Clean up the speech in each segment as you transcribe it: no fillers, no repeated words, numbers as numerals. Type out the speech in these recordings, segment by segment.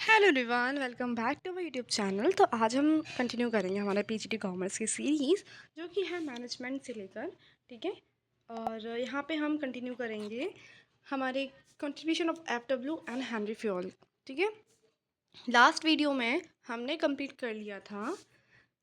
Hello everyone, welcome back to my YouTube channel. तो आज हम कंटिन्यू करेंगे हमारा पीजीटी कॉमर्स की सीरीज़, जो कि है मैनेजमेंट से लेकर। ठीक है। और यहाँ पे हम कंटिन्यू करेंगे हमारे contribution of FW and Henry fuel. ठीक है। लास्ट वीडियो में हमने कंप्लीट कर लिया था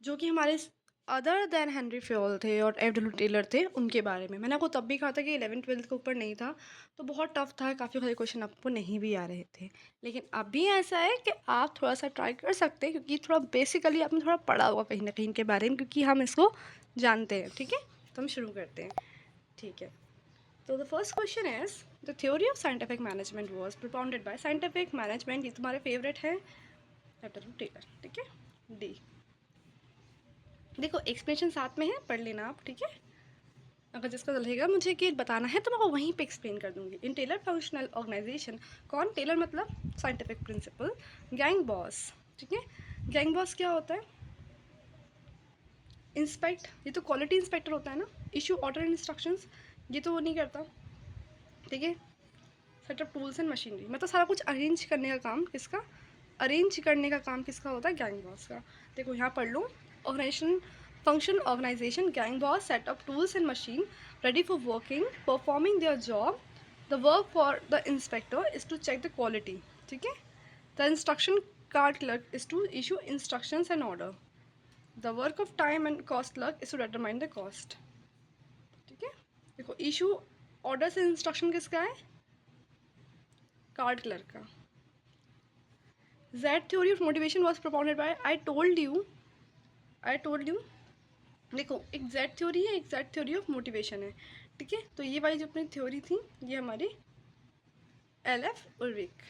जो कि हमारे अदर देन हेनरी फ्योल थे और एफ.डब्ल्यू. टेलर थे, उनके बारे में। मैंने आपको तब भी कहा था कि 11th-12th के ऊपर नहीं था, तो बहुत टफ था, काफ़ी सारे क्वेश्चन आपको नहीं भी आ रहे थे। लेकिन अभी ऐसा है कि आप थोड़ा सा ट्राई कर सकते हैं, क्योंकि थोड़ा बेसिकली आपने थोड़ा पढ़ा होगा कहीं ना कहीं इनके बारे में, क्योंकि हम इसको जानते हैं। ठीक है। तो हम शुरू करते हैं। ठीक है। तो the first question is the theory of scientific management was propounded bye scientific management. ये तुम्हारे फेवरेट है एफ.डब्ल्यू. टेलर। ठीक है। डी। देखो एक्सप्लेनेशन साथ में है, पढ़ लेना आप। ठीक है। अगर जिसका रहेगा मुझे कि बताना है तो मैं वो वहीं पे एक्सप्लेन कर दूंगी। इन टेलर फंक्शनल ऑर्गेनाइजेशन, कौन टेलर मतलब साइंटिफिक प्रिंसिपल, गैंग बॉस। ठीक है। गैंग बॉस क्या होता है? इंस्पेक्ट, ये तो क्वालिटी इंस्पेक्टर होता है ना। इशू ऑर्डर इंस्ट्रक्शंस, ये तो वो नहीं करता। ठीक है। सेटअप टूल्स एंड मशीनरी, मतलब सारा कुछ अरेंज करने का काम किसका? अरेंज करने का काम किसका होता है? गैंग बॉस का। देखो यहाँ पढ़ लो। Organisation function organisation gang boss set up tools and machine ready for working performing their job. The work for the inspector is to check the quality. ठीक है। The instruction card clerk is to issue instructions and order. The work of time and cost clerk is to determine the cost. ठीक है। देखो issue order से instruction किसका है? Card clerk का। Z theory of motivation was propounded by I told you। देखो एक Z theory है, एक Z थ्योरी ऑफ मोटिवेशन है। ठीक है। तो ये वाली जो अपनी थ्योरी थी, ये हमारी LF उल्रिक।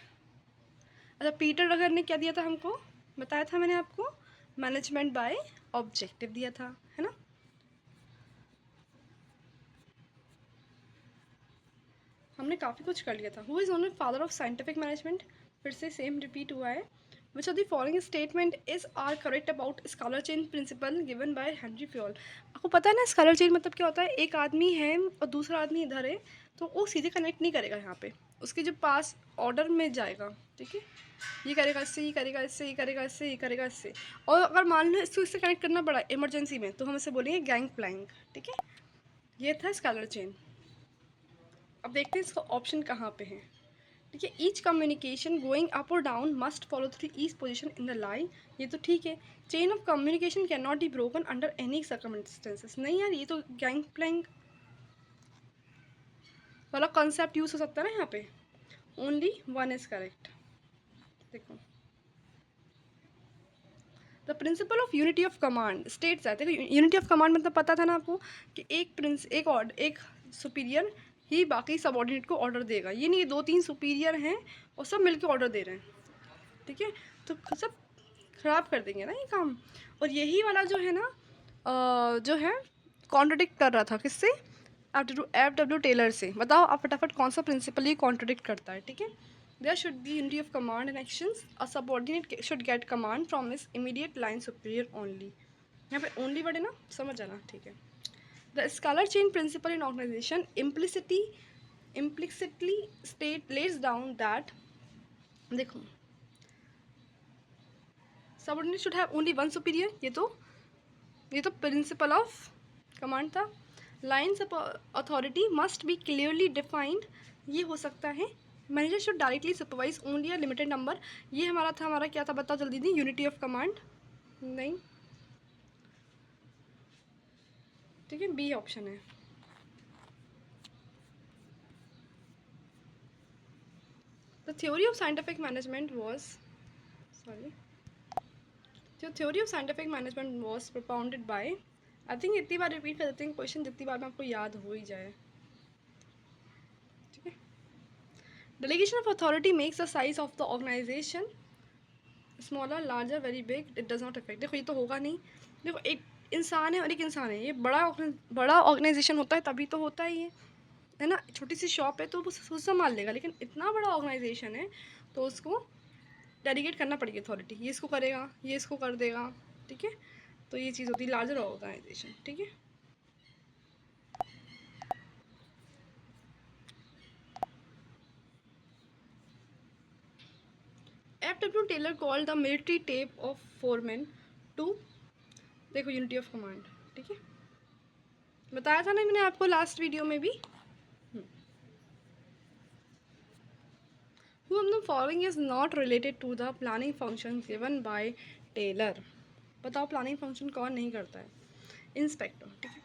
अच्छा, पीटर रगर ने क्या दिया था हमको? बताया था मैंने आपको, मैनेजमेंट बाय ऑब्जेक्टिव दिया था, है ना। हमने काफ़ी कुछ कर लिया था। Who is only father of scientific management? फिर से सेम रिपीट हुआ है। Which of the following statement is are correct about scalar chain principle given by Henri Fayol? आपको पता है ना स्कॉलर चेन मतलब क्या होता है? एक आदमी है और दूसरा आदमी इधर है, तो वो सीधे कनेक्ट नहीं करेगा यहाँ पे, उसके जो पास ऑर्डर में जाएगा। ठीक है। ये करेगा इससे, ये करेगा इससे, ये करेगा इससे, ये करेगा इससे। और अगर मान लो इसको इससे कनेक्ट करना पड़ा इमरजेंसी में, तो हम इसे बोलेंगे गैंग प्लैंक। ठीक है। ये था स्कॉलर चेन। अब देखते हैं इसका ऑप्शन कहाँ पे है। ठीक है। ईच कम्युनिकेशन गोइंग अप और down must follow through each position in the line. ये तो ठीक है। Chain of communication can not be broken under any circumstances. नहीं यार, ये तो गैंग प्लैंक वाला कॉन्सेप्ट यूज हो सकता है ना यहाँ पे। Only one is correct. देखो the principle of unity of command states है। देखो यूनिटी ऑफ कमांड मतलब पता था ना आपको कि एक सुपीरियर ही बाकी सबऑर्डिनेट को ऑर्डर देगा। ये नहीं दो तीन सुपीरियर हैं और सब मिलके ऑर्डर दे रहे हैं। ठीक है। तो सब ख़राब कर देंगे ना ये काम। और यही वाला जो है ना, जो है कॉन्ट्रडिक्ट कर रहा था किससे? एफ.डब्ल्यू. टेलर से। बताओ आप फटाफट कौन सा प्रिंसिपल ये कॉन्ट्रडिक्ट करता है? ठीक है। There should be unity of command and actions, a subordinate should get command from his immediate line superior only. यहाँ पे ओनली वर्ड है ना, समझ जाना। ठीक है। The scalar chain principle in organisation implicitly state lets down that. देखो subordinate should have only one superior, ये तो प्रिंसिपल ऑफ कमांड था। Lines of authority must be clearly defined, ये हो सकता है। Manager should directly supervise only a limited number, ये हमारा क्या था? बताओ जल्दी दी। यूनिटी ऑफ कमांड नहीं। ठीक है। बी ऑप्शन है। The theory of scientific management was, sorry, जो theory of scientific management was propounded by, I think इतनी बार रिपीट कर देते हैं क्वेश्चन जितनी बार में आपको याद हो ही जाए। ठीक है। Delegation of authority makes the size of the organisation smaller, larger, very big, it does not affect. देखो ये तो होगा नहीं। देखो एक इंसान है और एक इंसान है, ये बड़ा ऑर्गेनाइजेशन होता है तभी तो होता है ये, है ना। छोटी सी शॉप है तो वो खुद संभाल लेगा, लेकिन इतना बड़ा ऑर्गेनाइजेशन है तो उसको डेलीगेट करना पड़ेगी अथॉरिटी। ये इसको करेगा, ये इसको कर देगा। ठीक है। तो ये चीज़ होती है लार्जर ऑर्गेनाइजेशन। ठीक है। F.W. Taylor called the military tape of foremen to, देखो, यूनिटी ऑफ कमांड, ठीक है, बताया था ना मैंने आपको लास्ट वीडियो में भी। Who of the following is not related to the planning function given by Taylor? बताओ प्लानिंग फंक्शन कौन नहीं करता है? इंस्पेक्टर, ठीक है।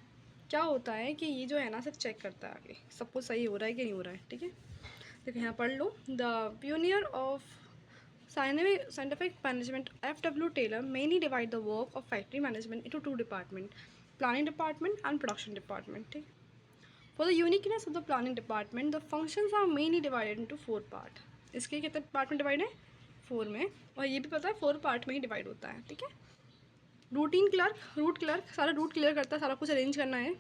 क्या होता है कि ये जो है ना सिर्फ चेक करता है आगे सब कुछ सही हो रहा है कि नहीं हो रहा है, ठीक है। देखो यहाँ पढ़ लो, the pioneer of scientific management F.W. Taylor mainly divide the work of factory management into two departments, planning department and production department, ठीक है। For the uniqueness of the planning department, the functions are mainly divided into 4 part. इसके कितने part में divide है? 4 में, और ये भी पता है 4 पार्ट में ही डिवाइड होता है, ठीक है। रूटीन क्लर्क, रूट क्लर्क सारा रूट क्लियर करता है, सारा कुछ अरेंज करना है।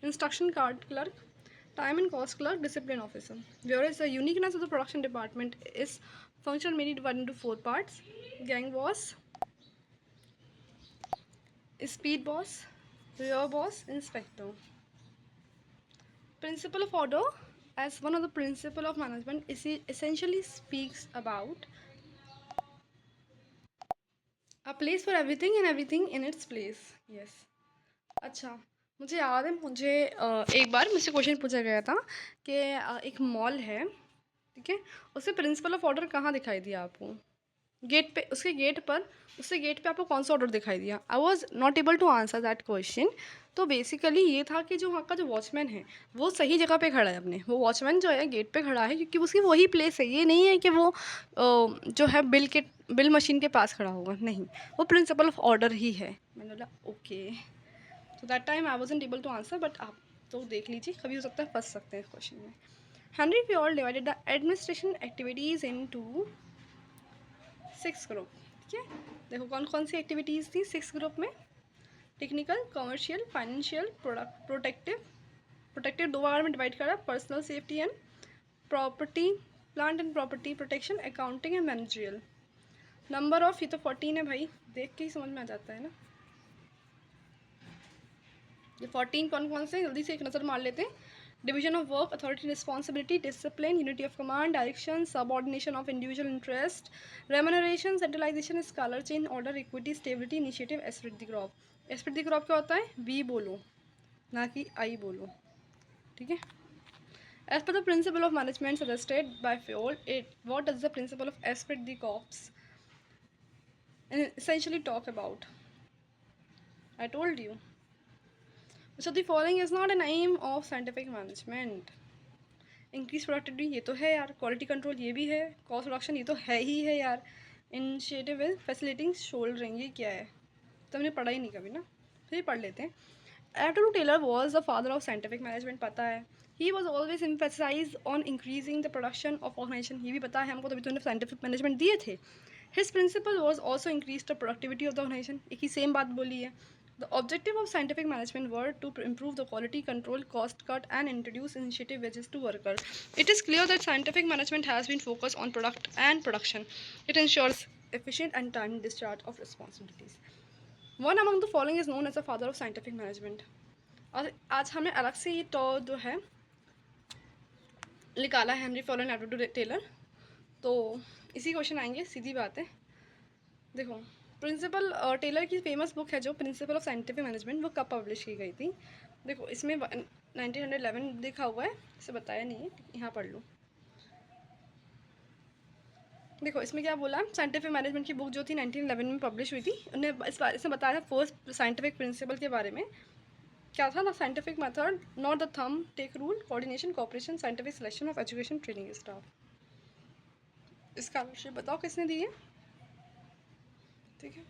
Instruction card clerk, time and cost clerk, discipline officer. Whereas the uniqueness of the production department is function mainly divided into 4 parts: gang boss, speed boss, rear boss, inspector. Principle of order as one of the principle of management is essentially speaks about a place for everything and everything in its place. Yes. अच्छा, मुझे याद है, मुझे एक बार मुझसे question पूछा गया था कि एक मॉल है, ठीक है, उससे प्रिंसिपल ऑफ ऑर्डर कहाँ दिखाई दिया आपको? गेट पे, उसके गेट पे आपको कौन सा ऑर्डर दिखाई दिया? I was not able to answer that question. तो बेसिकली ये था कि जो वहाँ का जो वॉचमैन है वो सही जगह पे खड़ा है, अपने वो वॉचमैन जो है गेट पे खड़ा है क्योंकि उसकी वही प्लेस है। ये नहीं है कि वो जो है बिल मशीन के पास खड़ा होगा, नहीं, वो प्रिंसिपल ऑफ ऑर्डर ही है। मैंने बोला ओके, तो that time I wasn't able to answer, but आप तो देख लीजिए, कभी हो सकता है फंस सकते हैं इस क्वेश्चन में। Henry Fayol divided the administration activities into 6 group, ठीक है। देखो कौन कौन सी एक्टिविटीज़ थी 6 ग्रुप में? टेक्निकल, कमर्शियल, फाइनेंशियल, प्रोटेक्टिव 2 बार में डिवाइड करा, personal safety and property, plant and property protection, accounting and managerial. Number of, ये तो 14 है भाई, देख के ही समझ में आ जाता है ना। ये 14 कौन कौन से, जल्दी से एक नज़र मार लेते हैं। Division of work, authority, responsibility, discipline, unity of command, direction, subordination of individual interest, remuneration, centralisation, scalar chain, order, equity, stability, initiative, esprit de corps. Esprit de corps क्या होता है? वी बोलो, ना कि आई बोलो, ठीक है। As per the principle of management suggested by Fayol, it what does the principle of esprit de corps essentially talk about? I told you. So the following is not an aim of scientific management. Increase productivity, ये तो है यार। Quality control, ये भी है। Cost reduction, ये तो है ही है यार। इनिशिएटिव इज फैसिलिटिंग शोल्डरिंग, ये क्या है? तो हमने पढ़ा ही नहीं कभी ना, फिर पढ़ लेते हैं। F.W. Taylor was the father of scientific management, पता है। He was always emphasized on increasing the production of organization, ये भी पता है हमको, तभी तो उन्हें scientific management दिए थे। His principle was also increase the productivity of the organization, एक ही सेम बात बोली है। The objective of scientific management were to improve the quality control, cost cut, and introduce initiative wages to workers. It is clear that scientific management has been focused on product and production. It ensures efficient and timely discharge of responsibilities. One among the following is known as the father of scientific management. और आज हमने अलग से ये तो जो है निकाला है, Henry Fayol and Edward Teller. तो इसी क्वेश्चन आएंगे, सीधी बात है। देखो, प्रिंसिपल टेलर की फेमस बुक है जो प्रिंसिपल ऑफ साइंटिफिक मैनेजमेंट, वो कब पब्लिश की गई थी? देखो इसमें 1911 लिखा हुआ है, इसे बताया नहीं है, यहाँ पढ़ लो। देखो इसमें क्या बोला, साइंटिफिक मैनेजमेंट की बुक जो थी 1911 में पब्लिश हुई थी। उन्हें इस बारे से बताया था फर्स्ट साइंटिफिक प्रिंसिपल के बारे में। क्या था ना, scientific method, not the thumb take rule, coordination, cooperation, scientific selection of education, training staff. Scholarship बताओ किसने दी है? ठीक है,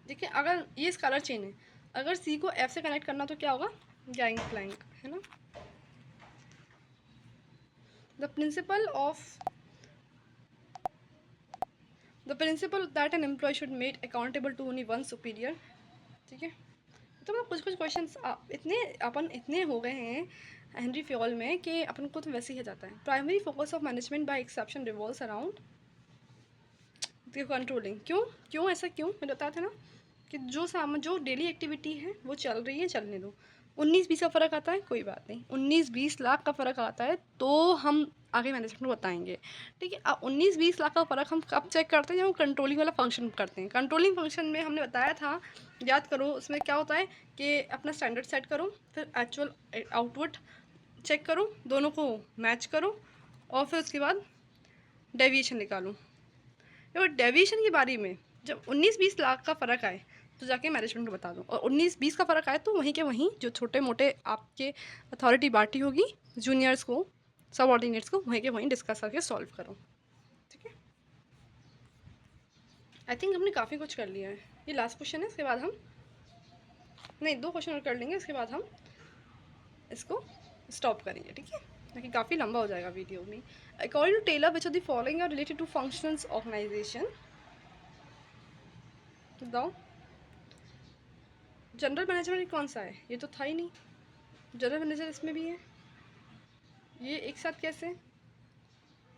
देखिए अगर ये स्कॉलर चेन है, अगर सी को एफ से कनेक्ट करना तो क्या होगा? गैंग प्लैंक, है ना। The principle that an employee should made accountable to only one superior, ठीक है। तो मतलब कुछ कुछ क्वेश्चंस अपन इतने हो गए हैं हेनरी फ्योल में कि अपन को तो वैसे ही जाता है। Primary focus of management by exception revolves around controlling. क्यों ऐसा क्यों? मैंने बताया था ना कि जो डेली एक्टिविटी है वो चल रही है, चलने दो। 19-20 का फ़र्क आता है, कोई बात नहीं, 19-20 लाख का फ़र्क आता है तो हम आगे मैनेजमेंट को बताएंगे, ठीक है। अब 19-20 लाख का फ़र्क हम कब चेक करते हैं, जब हम कंट्रोलिंग वाला फंक्शन करते हैं। कंट्रोलिंग फंक्शन में हमने बताया था, याद करो, उसमें क्या होता है कि अपना स्टैंडर्ड सेट करो, फिर एक्चुअल आउटपुट चेक करो, दोनों को मैच करो और फिर उसके बाद डेविएशन निकालो। और डेविएशन की बारी में जब 19-20 लाख का फ़र्क आए तो जाके मैनेजमेंट को बता दो, और 19-20 का फ़र्क आए तो वहीं के वहीं जो छोटे मोटे आपके अथॉरिटी बांटी होगी जूनियर्स को, सबऑर्डिनेट्स को, वहीं के वहीं डिस्कस करके सॉल्व करो, ठीक है। आई थिंक हमने काफ़ी कुछ कर लिया है। ये लास्ट क्वेश्चन है, इसके बाद हम नहीं 2 क्वेश्चन और कर लेंगे, इसके बाद हम इसको स्टॉप करेंगे, ठीक है, ताकि काफ़ी लंबा हो जाएगा वीडियो में। According to Taylor which of the following are related to functions organisation, बताओ। जनरल मैनेजर कौन सा है, ये तो था ही नहीं। जनरल मैनेजर इसमें भी है, ये एक साथ कैसे,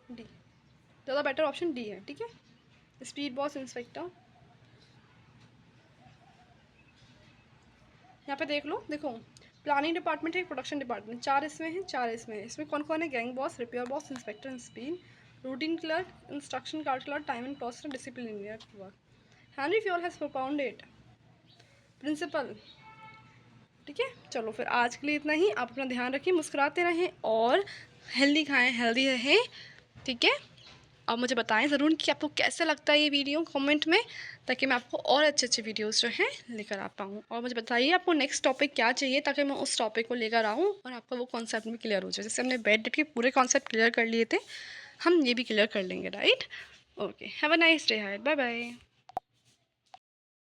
डी, ज़्यादा बेटर ऑप्शन डी है, ठीक है। स्पीड बॉस इंस्पेक्टर, यहाँ पे देख लो, देखो प्लानिंग डिपार्टमेंट है, प्रोडक्शन डिपार्टमेंट, 4 इसमें है, 4 इसमें है। इसमें कौन कौन है, gang boss, repair boss, inspector, speed, routine clerk, instruction card clerk, time and process, disciplinary work. Henri Fayol has propounded principle, ठीक है। चलो फिर आज के लिए इतना ही। आप अपना ध्यान रखिए, मुस्कुराते रहें और हेल्दी खाएं, हेल्दी रहें, ठीक है। आप मुझे बताएं ज़रूर कि आपको कैसा लगता है ये वीडियो कमेंट में, ताकि मैं आपको और अच्छे अच्छे वीडियोस जो हैं लेकर आ पाऊँ। और मुझे बताइए आपको नेक्स्ट टॉपिक क्या चाहिए, ताकि मैं उस टॉपिक को लेकर आऊँ और आपका वो कॉन्सेप्ट भी क्लियर हो जाए। जैसे हमने बेड के पूरे कॉन्सेप्ट क्लियर कर लिए थे, हम ये भी क्लियर कर लेंगे, right. Okay, have a nice day, bye bye.